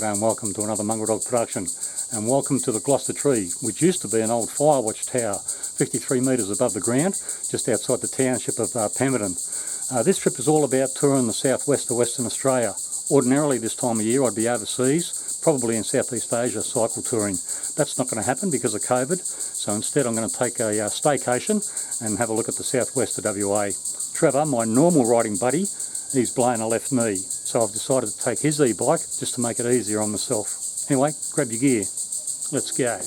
G'day and welcome to another Mongrel Dog production, and welcome to the Gloucester Tree, which used to be an old fire watch tower 53 metres above the ground just outside the township of Pemberton. This trip is all about touring the southwest of Western Australia. Ordinarily this time of year I'd be overseas, probably in Southeast Asia, cycle touring. That's not going to happen because of COVID, so instead I'm going to take a staycation and have a look at the southwest of WA. Trevor, my normal riding buddy, he's blown a left knee, so I've decided to take his e-bike just to make it easier on myself. Anyway, grab your gear, let's go.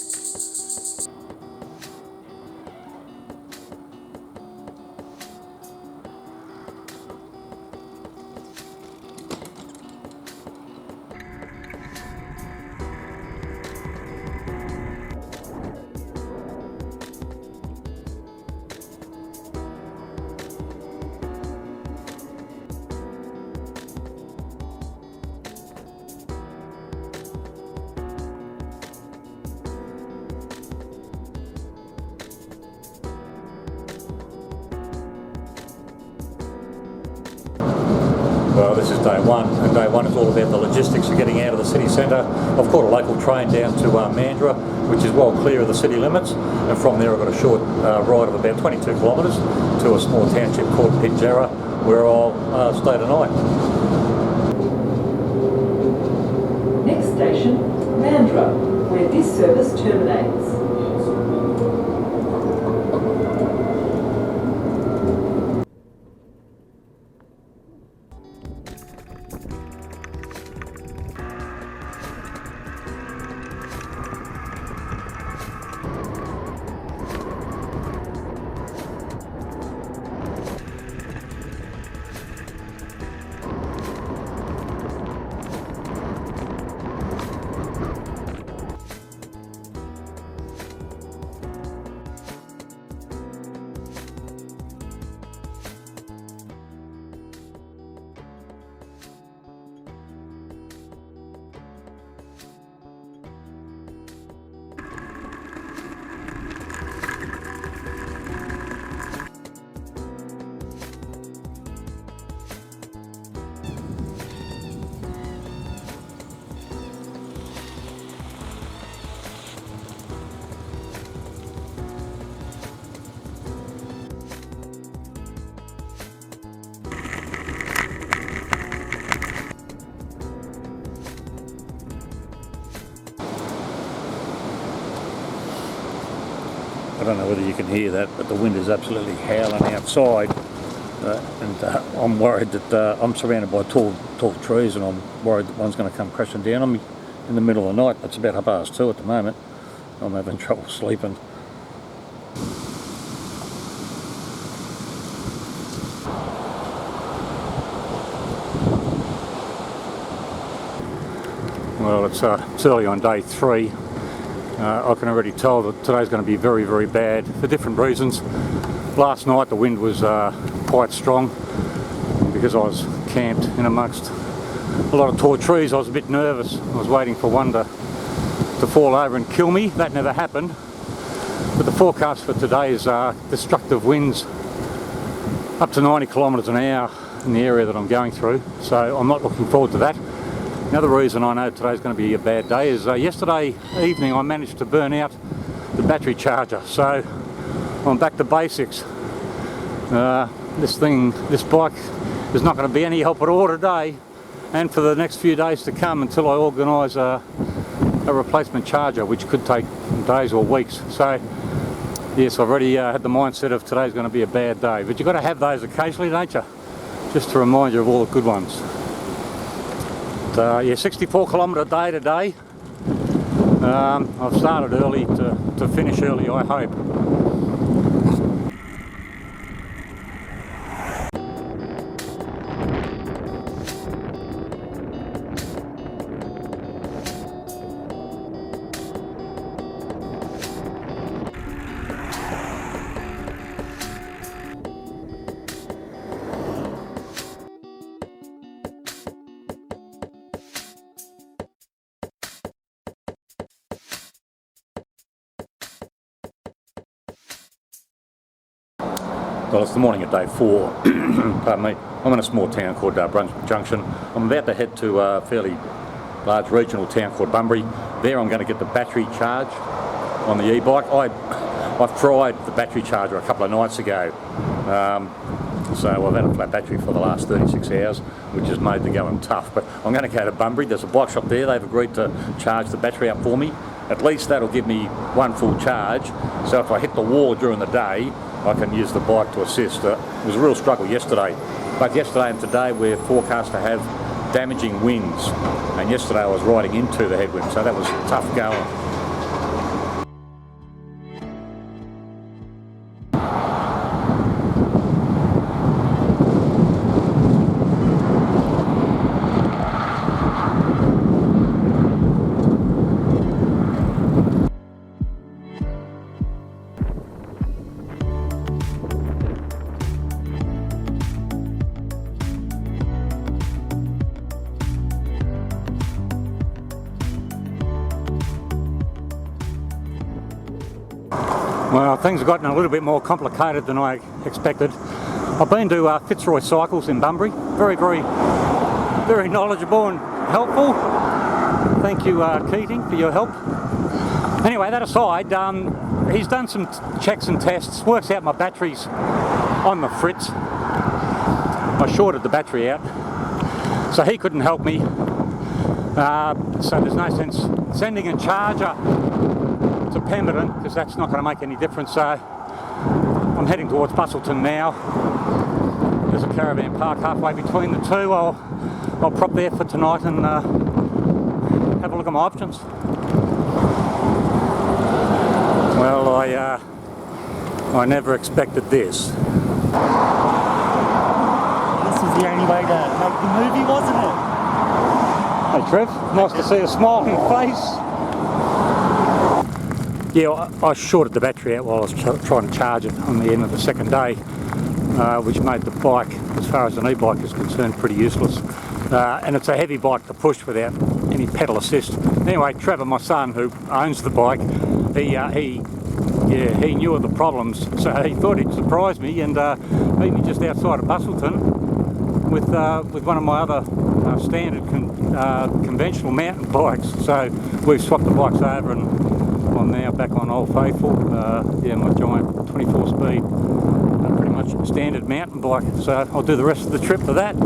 Well, this is day one, and day one is all about the logistics of getting out of the city centre. I've caught a local train down to Mandurah, which is well clear of the city limits, and from there I've got a short ride of about 22 kilometres to a small township called Pinjarra, where I'll stay tonight. Next station, Mandurah, where this service terminates. I don't know whether you can hear that, but the wind is absolutely howling outside, and I'm worried that I'm surrounded by tall trees, and I'm worried that one's going to come crashing down on me in the middle of the night. It's about 2:30 at the moment. I'm having trouble sleeping. Well, it's early on day 3. I can already tell that today's going to be very, very bad for different reasons. Last night the wind was quite strong because I was camped in amongst a lot of tall trees. I was a bit nervous. I was waiting for one to fall over and kill me. That never happened. But the forecast for today is destructive winds up to 90 kilometres an hour in the area that I'm going through. So I'm not looking forward to that. Another reason I know today's going to be a bad day is yesterday evening I managed to burn out the battery charger, so I'm back to basics. This bike is not going to be any help at all today and for the next few days to come until I organise a replacement charger, which could take days or weeks. So yes, I've already had the mindset of today's going to be a bad day, but you've got to have those occasionally, don't you? Just to remind you of all the good ones. Yeah, 64 kilometre day today. I've started early to finish early, I hope. Well, it's the morning of day 4. Pardon me. I'm in a small town called Bunbury Junction. I'm about to head to a fairly large regional town called Bunbury. There I'm going to get the battery charge on the e-bike. I've tried the battery charger a couple of nights ago, so I've had a flat battery for the last 36 hours, which has made the going tough. But I'm going to go to Bunbury. There's a bike shop there. They've agreed to charge the battery up for me. At least that'll give me one full charge, so if I hit the wall during the day, I can use the bike to assist. It was a real struggle yesterday. But yesterday and today we're forecast to have damaging winds, and yesterday I was riding into the headwind, so that was tough going. Well, things have gotten a little bit more complicated than I expected. I've been to Fitzroy Cycles in Bunbury. Very, very knowledgeable and helpful. Thank you, Keating, for your help. Anyway, that aside, he's done some checks and tests, works out my batteries on the fritz. I shorted the battery out, so he couldn't help me. So there's no sense sending a charger to Pemberton, because that's not going to make any difference. So I'm heading towards Bustleton now. There's a caravan park halfway between the two. I'll prop there for tonight and have a look at my options. Well, I never expected this. This was the only way to make the movie, wasn't it? Hey Trev, nice to see a smiling face. Yeah, I shorted the battery out while I was trying to charge it on the end of the second day, which made the bike, as far as an e-bike is concerned, pretty useless. And it's a heavy bike to push without any pedal assist. Anyway, Trevor, my son, who owns the bike, he knew of the problems, so he thought he'd surprise me and meet me just outside of Bustleton with one of my other standard conventional mountain bikes. So we've swapped the bikes over and I'm now back on Old Faithful. Yeah, my giant 24 speed, pretty much standard mountain bike. So I'll do the rest of the trip for that.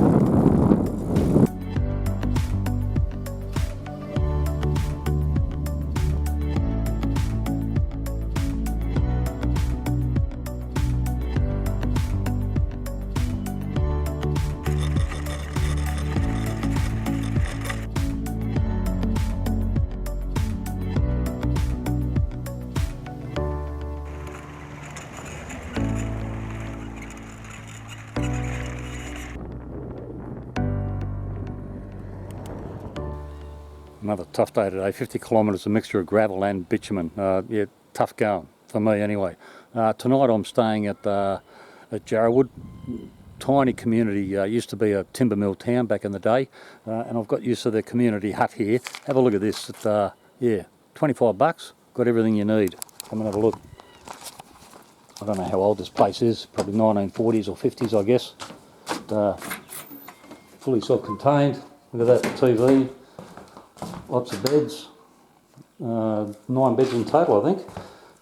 Another tough day today, 50 kilometres, a mixture of gravel and bitumen. Yeah, tough going, for me anyway. Tonight I'm staying at Jarrwood. Tiny community, used to be a timber mill town back in the day, and I've got used to the community hut here. Have a look at this, yeah, 25 bucks, got everything you need. Come and have a look. I don't know how old this place is, probably 1940s or 50s I guess. Fully self-contained, look at that, TV. Lots of beds, 9 beds in total I think.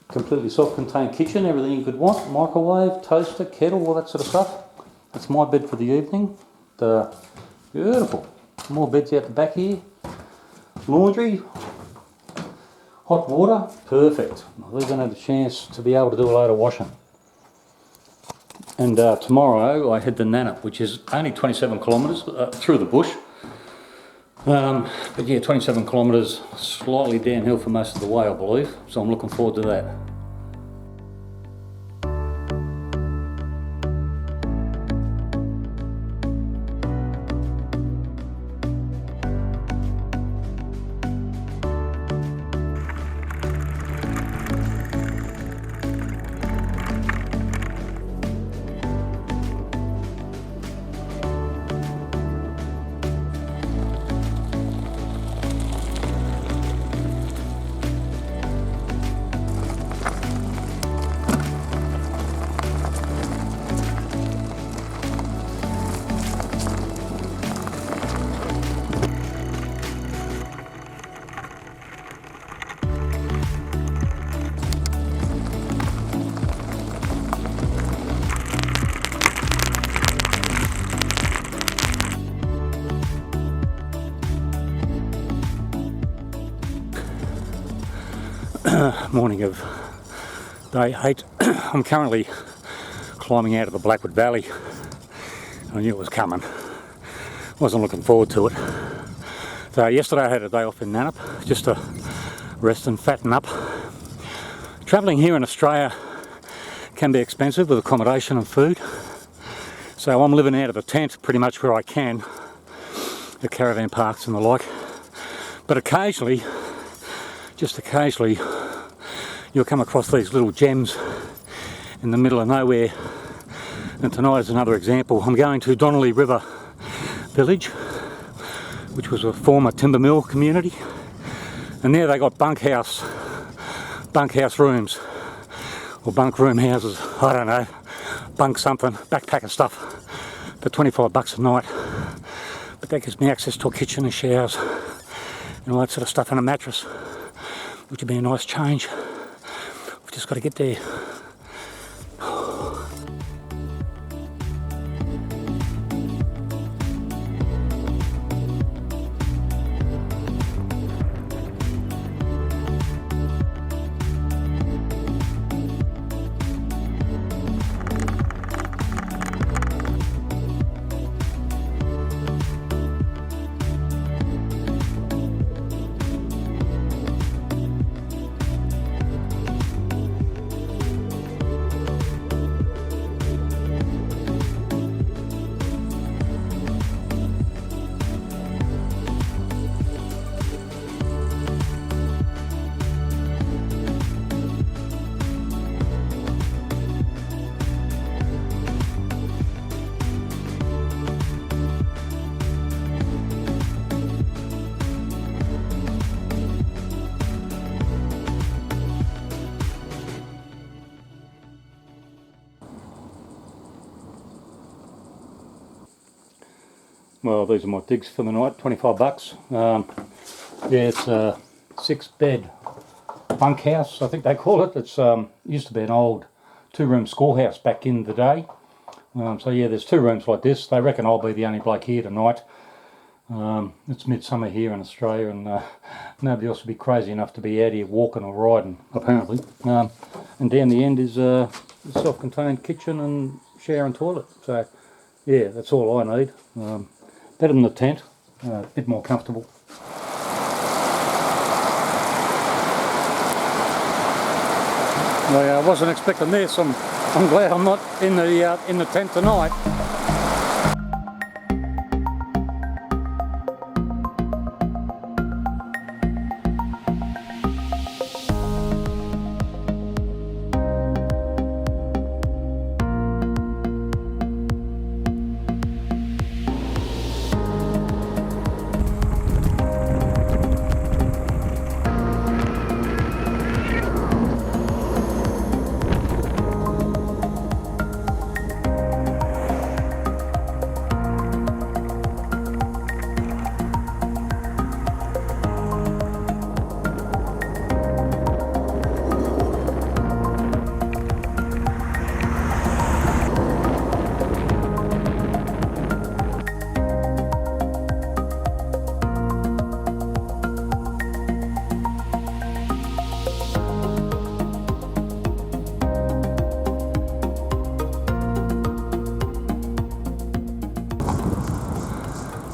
Completely self-contained kitchen, everything you could want, microwave, toaster, kettle, all that sort of stuff. That's my bed for the evening. Beautiful. More beds out the back here. Laundry, hot water, perfect. I've even had a chance to be able to do a load of washing. And tomorrow I head to Nannup, which is only 27 kilometres through the bush. But yeah, 27 kilometres, slightly downhill for most of the way I believe, so I'm looking forward to that. Morning of day 8. I'm currently climbing out of the Blackwood Valley. I knew it was coming. Wasn't looking forward to it. So yesterday I had a day off in Nannup just to rest and fatten up. Travelling here in Australia can be expensive with accommodation and food. So I'm living out of the tent pretty much where I can, the caravan parks and the like. But occasionally, just occasionally, you'll come across these little gems in the middle of nowhere. And tonight is another example. I'm going to Donnelly River Village, which was a former timber mill community. And there they got bunkhouse rooms, or bunk room houses, I don't know, bunk something, backpacker stuff, for $25 a night. But that gives me access to a kitchen and showers and all that sort of stuff, and a mattress, which would be a nice change. We've just got to get there. Well, these are my digs for the night, $25. Yeah, it's a 6-bed bunkhouse, I think they call it. It's used to be an old 2-room schoolhouse back in the day. So yeah, there's 2 rooms like this. They reckon I'll be the only bloke here tonight. It's midsummer here in Australia, and nobody else would be crazy enough to be out here walking or riding, apparently. And down the end is a self-contained kitchen and shower and toilet. So yeah, that's all I need. Better than the tent, a bit more comfortable. I wasn't expecting this. I'm glad I'm not in the tent tonight.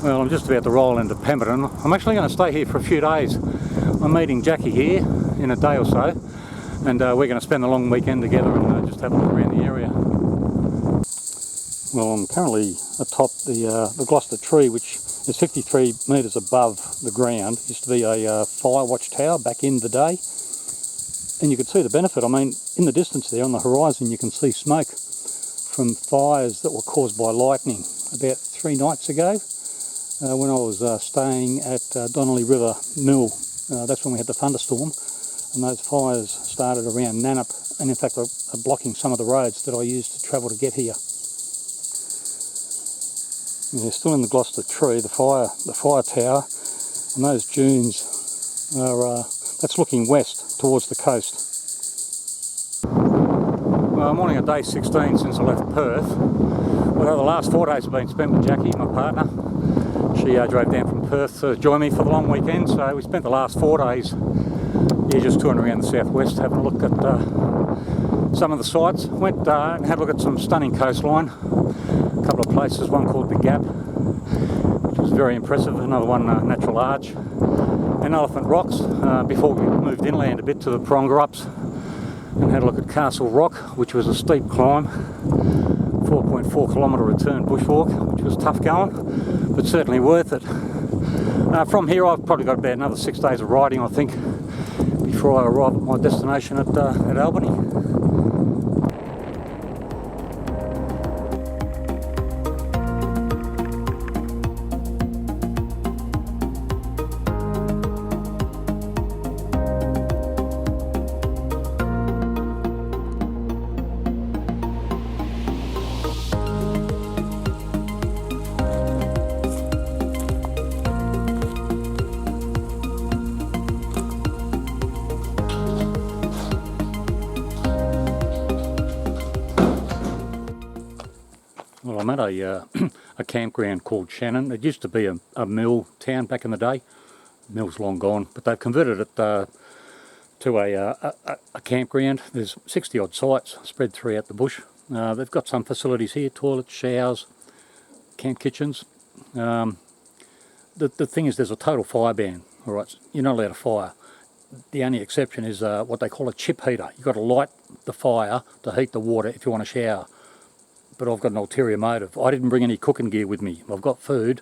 Well, I'm just about to roll into Pemberton. I'm actually going to stay here for a few days. I'm meeting Jackie here in a day or so, and we're going to spend the long weekend together and just have a look around the area. Well, I'm currently atop the Gloucester tree, which is 53 metres above the ground. It used to be a fire watch tower back in the day, and you could see the benefit. I mean, in the distance there on the horizon you can see smoke from fires that were caused by lightning about 3 nights ago. When I was staying at Donnelly River Mill, that's when we had the thunderstorm, and those fires started around Nannup, and in fact are blocking some of the roads that I used to travel to get here. And they're still in the Gloucester tree, the fire tower, and those dunes are that's looking west towards the coast. Well, I'm on day 16 since I left Perth. Although the last 4 days have been spent with Jackie, my partner. She drove down from Perth to join me for the long weekend, so we spent the last 4 days Yeah, just touring around the southwest, having a look at some of the sites. Went and had a look at some stunning coastline. A couple of places, one called the Gap, which was very impressive. Another one, Natural Arch, and Elephant Rocks. Before we moved inland a bit to the Prongerups, and had a look at Castle Rock, which was a steep climb, 4.4 kilometre return bushwalk, which was tough going, but certainly worth it. From here I've probably got about another 6 days of riding, I think, before I arrive at my destination at Albany. Well, I'm at a campground called Shannon. It used to be a mill town back in the day. The mill's long gone, but they've converted it to a campground. There's 60 odd sites spread throughout the bush. They've got some facilities here: toilets, showers, camp kitchens. The thing is, there's a total fire ban. All right, you're not allowed to fire. The only exception is what they call a chip heater. You've got to light the fire to heat the water if you want to shower. But I've got an ulterior motive. I didn't bring any cooking gear with me. I've got food,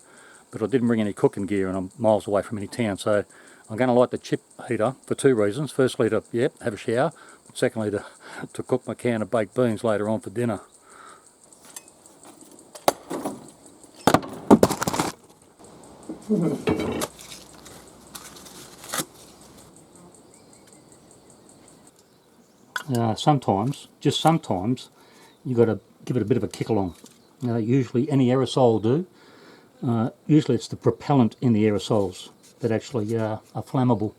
but I didn't bring any cooking gear, and I'm miles away from any town. So I'm going to light the chip heater for two reasons. Firstly, to have a shower. But secondly, to cook my can of baked beans later on for dinner. Sometimes, just sometimes, you've got to give it a bit of a kick along. Usually any aerosol will do. Usually it's the propellant in the aerosols that actually are flammable.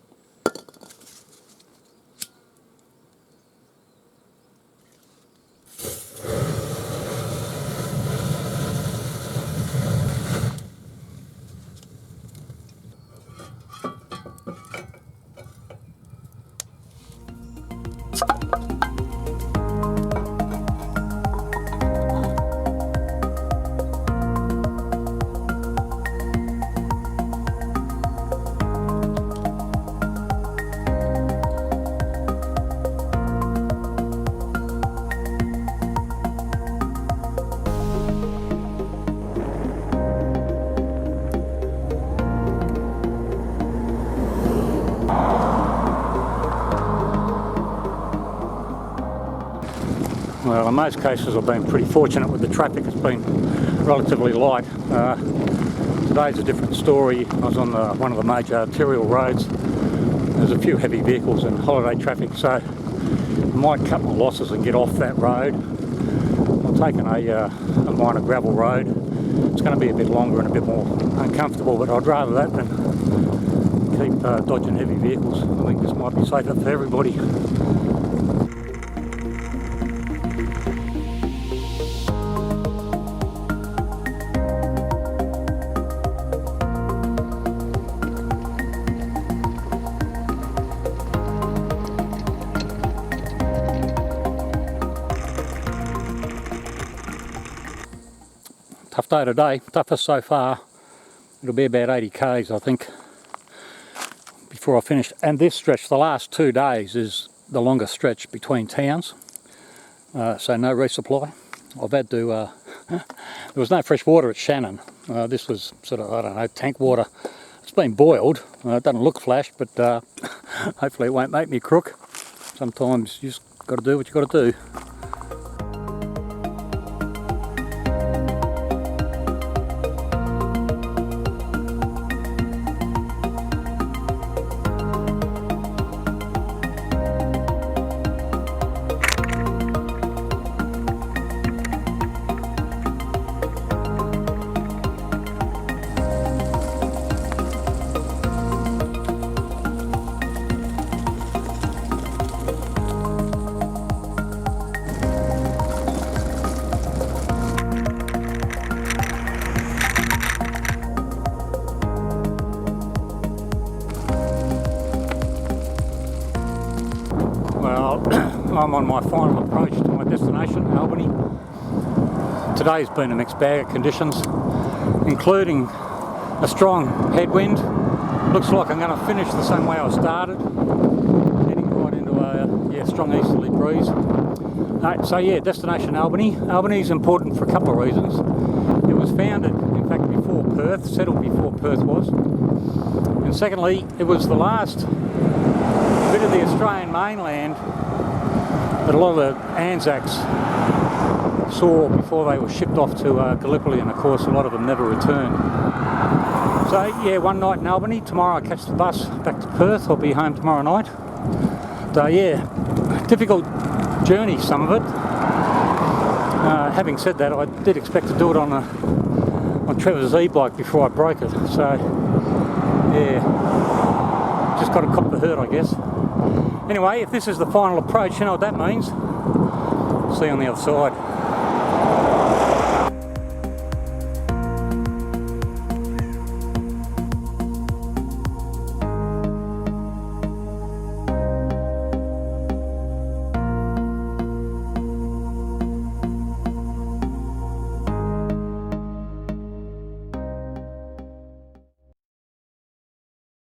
Well, in most cases I've been pretty fortunate with the traffic. It's been relatively light. Today's a different story. I was on one of the major arterial roads. There's a few heavy vehicles and holiday traffic, so I might cut my losses and get off that road. I'm taking a minor gravel road. It's going to be a bit longer and a bit more uncomfortable, but I'd rather that than keep dodging heavy vehicles. I think this might be safer for everybody. Tough day today, toughest so far. It'll be about 80 k's I think before I finish. And this stretch, the last 2 days, is the longest stretch between towns. So no resupply. I've had to, there was no fresh water at Shannon. This was sort of, I don't know, tank water. It's been boiled. It doesn't look flash, but hopefully it won't make me crook. Sometimes you just got to do what you got to do. I'm on my final approach to my destination, Albany. Today's been a mixed bag of conditions, including a strong headwind. Looks like I'm going to finish the same way I started, heading right into a strong easterly breeze. So yeah, destination Albany. Albany is important for a couple of reasons. It was founded, in fact, before Perth, settled before Perth was. And secondly, it was the last bit of the Australian mainland that a lot of the Anzacs saw before they were shipped off to Gallipoli, and of course a lot of them never returned. So yeah, one night in Albany. Tomorrow I catch the bus back to Perth. I'll be home tomorrow night. So yeah, difficult journey, some of it. Having said that, I did expect to do it on Trevor's e-bike before I broke it. So yeah, just got to cop the hurt, I guess. Anyway, if this is the final approach, you know what that means. See you on the other side.